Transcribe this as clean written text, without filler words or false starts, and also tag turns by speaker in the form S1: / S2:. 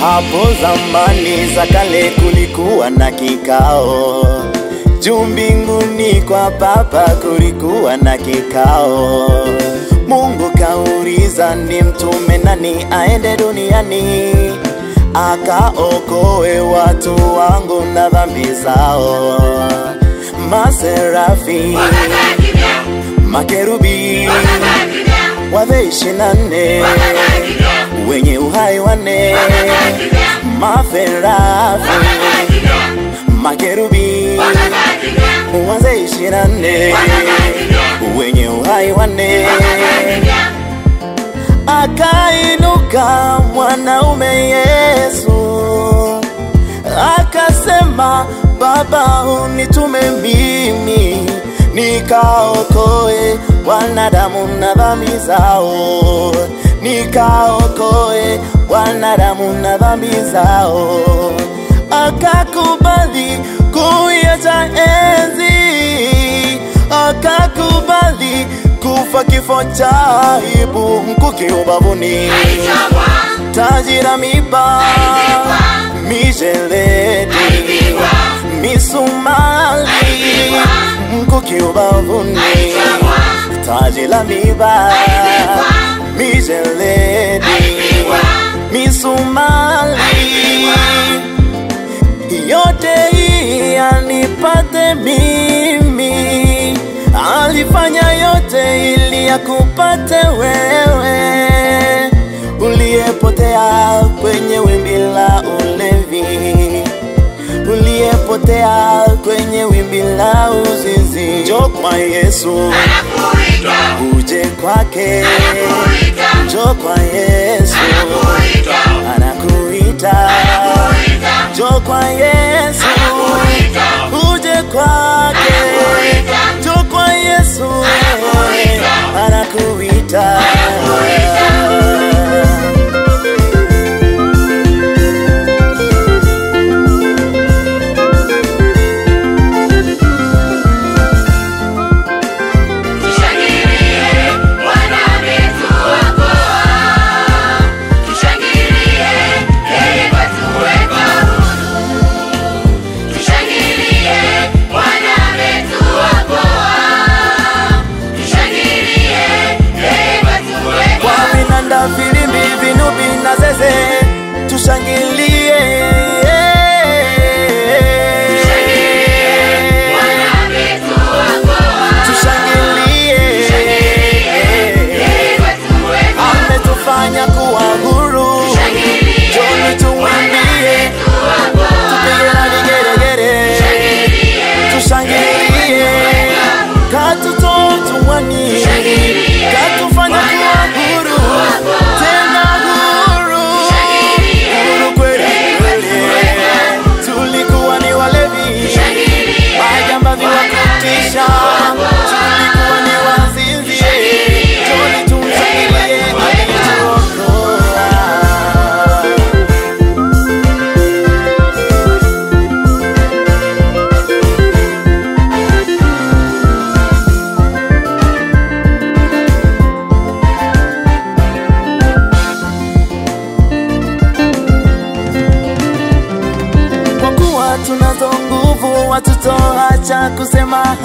S1: Hapo zamani za kale kulikuwa na kikao, juu mbinguni kwa Baba kulikuwa na kikao. Mungu kauliza ni mtume nani aende duniani akaokoe watu wangu na dhambi zao. Maserafi, makerubi, wazee 24 wenye uhai wane, maferafi, makerubi, wazee 24 wenye uhai wane. Akainuka mwanaume Yesu akasema, Baba unitume mimi nikaokoe wanadamu na dhambi zao, nikaokoe wanadamu na dhambi zao. Akakubali kuiacha enzi, akakubali kufa kifo cha aibu, mkuki ubavuni, taji la miba, mijeledi, misumali, mkuki ubavuni, taji la miba, mijeledi, misumali. Yote hii anipate mimi, alifanya yote ili akupate wewe, uliyepotea kwenye wimbi la ulevi, uliyepotea kwenye wimbi la uzinzi. Njoo kwa Yesu, anakuita, uje kwake, njoo kwa Yesu, anakuita, njoo kwa Yesu, uje kwake, njoo kwa Yesu, anakuita. Filimbi, vinubi na zeze, tushangilie, tushangilie, ametufanya kuwa huru, njoni tumwimbie, tupige na vigeregere, tushangilie, katutoa utumwani, katufanya kuwa huru, tena huru, huru kweli kweli. Tulikuwa ni walevi, majambazi wa kutisha, tulikuwa ni wazinzi, njoni tumshangilie alituokoa. Tunazo nguvu, watutoacha kusema